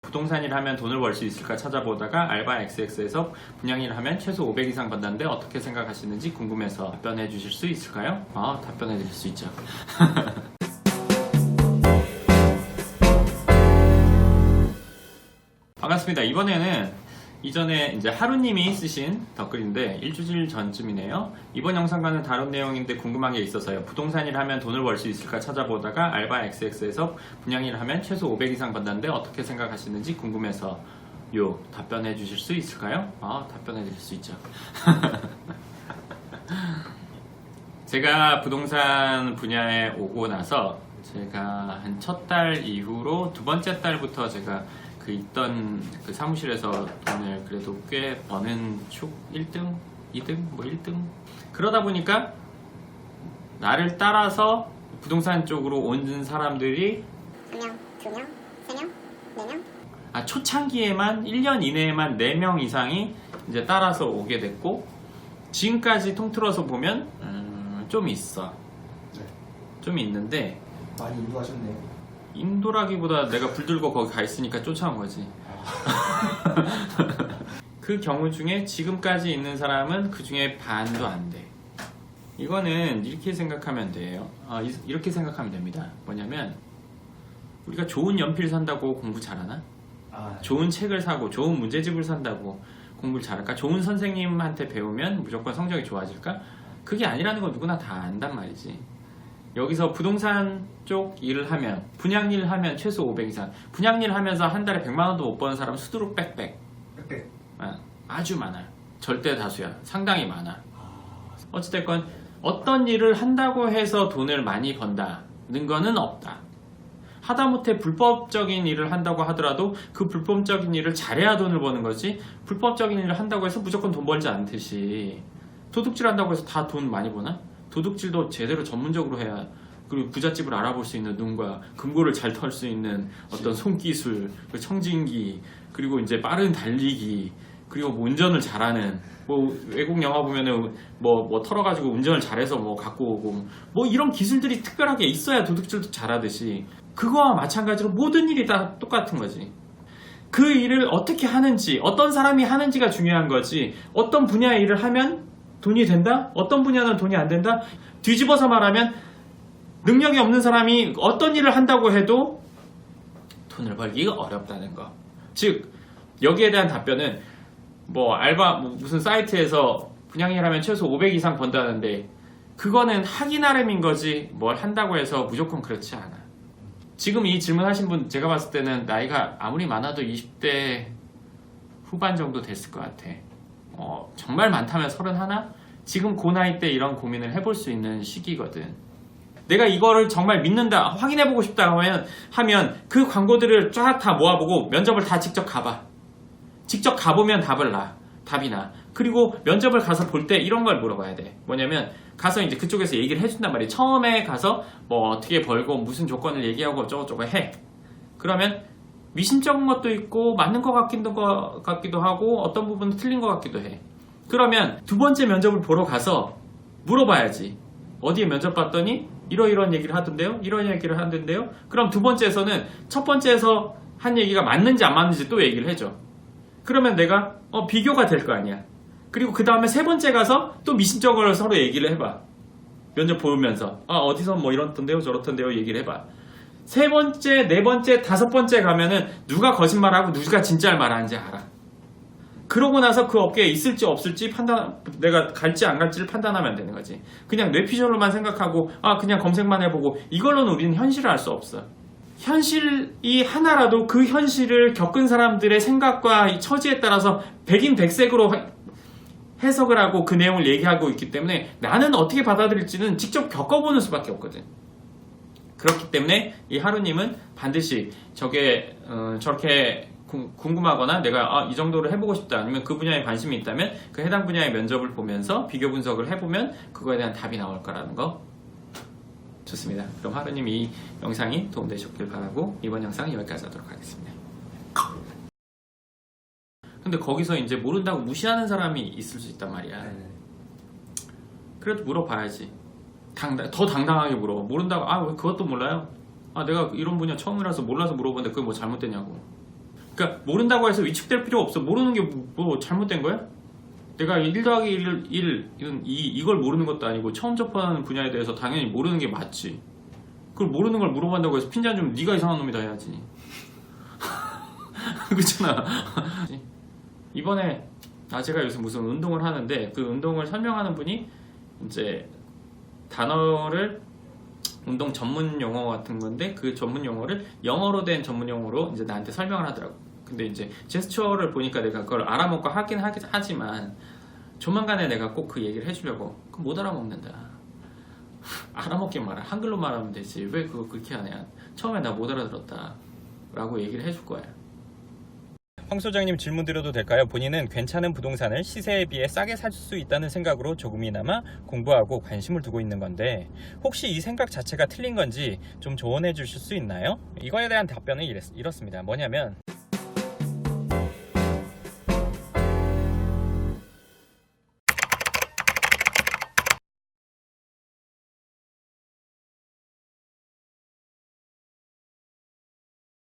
부동산 일 하면 돈을 벌 수 있을까 찾아보다가 알바 XX에서 분양 일 하면 최소 500 이상 번다는데 어떻게 생각하시는지 궁금해서 답변해 주실 수 있을까요? 답변해 드릴 수 있죠. 반갑습니다. 이번에는 이전에 이제 하루님이 쓰신 댓글인데 일주일 전쯤이네요. 이번 영상과는 다른 내용인데 궁금한 게 있어서요. 부동산 일 하면 돈을 벌 수 있을까 찾아보다가 알바 XX에서 분양 일 하면 최소 500 이상 번다는데 어떻게 생각하시는지 궁금해서 답변해 주실 수 있을까요? 답변해 드릴 수 있죠. 제가 부동산 분야에 오고 나서 제가 한 첫 달 이후로 두 번째 달부터 제가 있던 그 사무실에서 돈을 그래도 꽤 버는 축 1등, 2등, 1등 그러다 보니까 나를 따라서 부동산 쪽으로 온 사람들이 1명, 2명, 3명, 4명? 초창기에만 1년 이내에만 4명 이상이 이제 따라서 오게 됐고 지금까지 통틀어서 보면 좀 있어. 네. 좀 있는데 많이 인도하셨네요. 인도라기보다 내가 불들고 거기 가 있으니까 쫓아온 거지. 그 경우 중에 지금까지 있는 사람은 그 중에 반도 안 돼. 이거는 이렇게 생각하면 돼요. 이렇게 생각하면 됩니다. 뭐냐면 우리가 좋은 연필 산다고 공부 잘하나? 네. 좋은 책을 사고 좋은 문제집을 산다고 공부를 잘할까? 좋은 선생님한테 배우면 무조건 성적이 좋아질까? 그게 아니라는 건 누구나 다 안단 말이지. 여기서 부동산 쪽 일을 하면 분양 일 하면 최소 500 이상 분양 일 하면서 한 달에 100만 원도 못 버는 사람 수두룩 빽빽 아주 많아. 절대 다수야. 상당히 많아. 어찌됐건 어떤 일을 한다고 해서 돈을 많이 번다는 거는 없다. 하다못해 불법적인 일을 한다고 하더라도 그 불법적인 일을 잘해야 돈을 버는 거지 불법적인 일을 한다고 해서 무조건 돈 벌지 않듯이 도둑질 한다고 해서 다 돈 많이 버나? 도둑질도 제대로 전문적으로 해야 그리고 부잣집을 알아볼 수 있는 눈과 금고를 잘 털 수 있는 어떤 손기술, 청진기, 그리고 이제 빠른 달리기, 그리고 운전을 잘하는 외국 영화 보면은 털어가지고 운전을 잘해서 갖고 오고 이런 기술들이 특별하게 있어야 도둑질도 잘하듯이 그거와 마찬가지로 모든 일이 다 똑같은 거지. 그 일을 어떻게 하는지, 어떤 사람이 하는지가 중요한 거지. 어떤 분야의 일을 하면 돈이 된다? 어떤 분야는 돈이 안 된다? 뒤집어서 말하면 능력이 없는 사람이 어떤 일을 한다고 해도 돈을 벌기가 어렵다는 거. 즉 여기에 대한 답변은 알바 무슨 사이트에서 분양일 하면 최소 500 이상 번다는데 그거는 하기 나름인 거지 뭘 한다고 해서 무조건 그렇지 않아. 지금 이 질문 하신 분 제가 봤을 때는 나이가 아무리 많아도 20대 후반 정도 됐을 것 같아. 정말 많다면 31? 지금 그 나이 때 이런 고민을 해볼 수 있는 시기거든. 내가 이거를 정말 믿는다, 확인해보고 싶다 하면 그 광고들을 쫙 다 모아보고 면접을 다 직접 가봐. 직접 가보면 답이 나. 그리고 면접을 가서 볼 때 이런 걸 물어봐야 돼. 뭐냐면 가서 이제 그쪽에서 얘기를 해준단 말이야. 처음에 가서 어떻게 벌고 무슨 조건을 얘기하고 어쩌고저쩌고 해. 그러면 미심쩍은 것도 있고 맞는 것 같기도 하고 어떤 부분은 틀린 것 같기도 해. 그러면 두 번째 면접을 보러 가서 물어봐야지. 어디에 면접 봤더니 이러이러한 얘기를 하던데요? 이런 얘기를 하던데요? 그럼 두 번째에서는 첫 번째에서 한 얘기가 맞는지 안 맞는지 또 얘기를 해줘. 그러면 내가 비교가 될 거 아니야. 그리고 그 다음에 세 번째 가서 또 미심쩍으로 서로 얘기를 해봐. 면접 보면서 어디서 이렇던데요 저렇던데요 얘기를 해봐. 세 번째, 네 번째, 다섯 번째 가면은 누가 거짓말하고 누가 진짜를 말하는지 알아. 그러고 나서 그 업계에 있을지 없을지 내가 갈지 안 갈지를 판단하면 되는 거지. 그냥 뇌피셜로만 생각하고 그냥 검색만 해보고 이걸로는 우리는 현실을 알 수 없어. 현실이 하나라도 그 현실을 겪은 사람들의 생각과 이 처지에 따라서 백인백색으로 해석을 하고 그 내용을 얘기하고 있기 때문에 나는 어떻게 받아들일지는 직접 겪어보는 수밖에 없거든. 그렇기 때문에 이 하루님은 반드시 저렇게 궁금하거나 내가 이 정도로 해보고 싶다 아니면 그 분야에 관심이 있다면 그 해당 분야의 면접을 보면서 비교 분석을 해보면 그거에 대한 답이 나올 거라는 거. 좋습니다. 그럼 하루님 이 영상이 도움되셨길 바라고 이번 영상 여기까지 하도록 하겠습니다. 근데 거기서 이제 모른다고 무시하는 사람이 있을 수 있단 말이야. 그래도 물어봐야지. 더 당당하게 물어. 모른다고 왜 그것도 몰라요? 내가 이런 분야 처음이라서 몰라서 물어보는데 그게 뭐 잘못되냐고. 그러니까 모른다고 해서 위축될 필요 없어. 모르는 게 뭐 잘못된 거야? 내가 1 더하기 1, 이걸 모르는 것도 아니고 처음 접하는 분야에 대해서 당연히 모르는 게 맞지. 그걸 모르는 걸 물어본다고 해서 핀잔 좀 네가 이상한 놈이다 해야지. 그렇잖아. 이번에 제가 요새 무슨 운동을 하는데 그 운동을 설명하는 분이 이제 단어를 운동 전문 용어 같은 건데 그 전문 용어를 영어로 된 전문 용어로 이제 나한테 설명을 하더라고. 근데 이제 제스처를 보니까 내가 그걸 알아먹고 하긴 하지만 조만간에 내가 꼭 그 얘기를 해주려고. 그럼 못 알아먹는다. 알아먹긴 말아. 한글로 말하면 되지. 왜 그거 그렇게 하냐. 처음에 나 못 알아들었다 라고 얘기를 해줄 거야. 황 소장님 질문 드려도 될까요? 본인은 괜찮은 부동산을 시세에 비해 싸게 살 수 있다는 생각으로 조금이나마 공부하고 관심을 두고 있는 건데 혹시 이 생각 자체가 틀린 건지 좀 조언해 주실 수 있나요? 이거에 대한 답변은 이렇습니다. 뭐냐면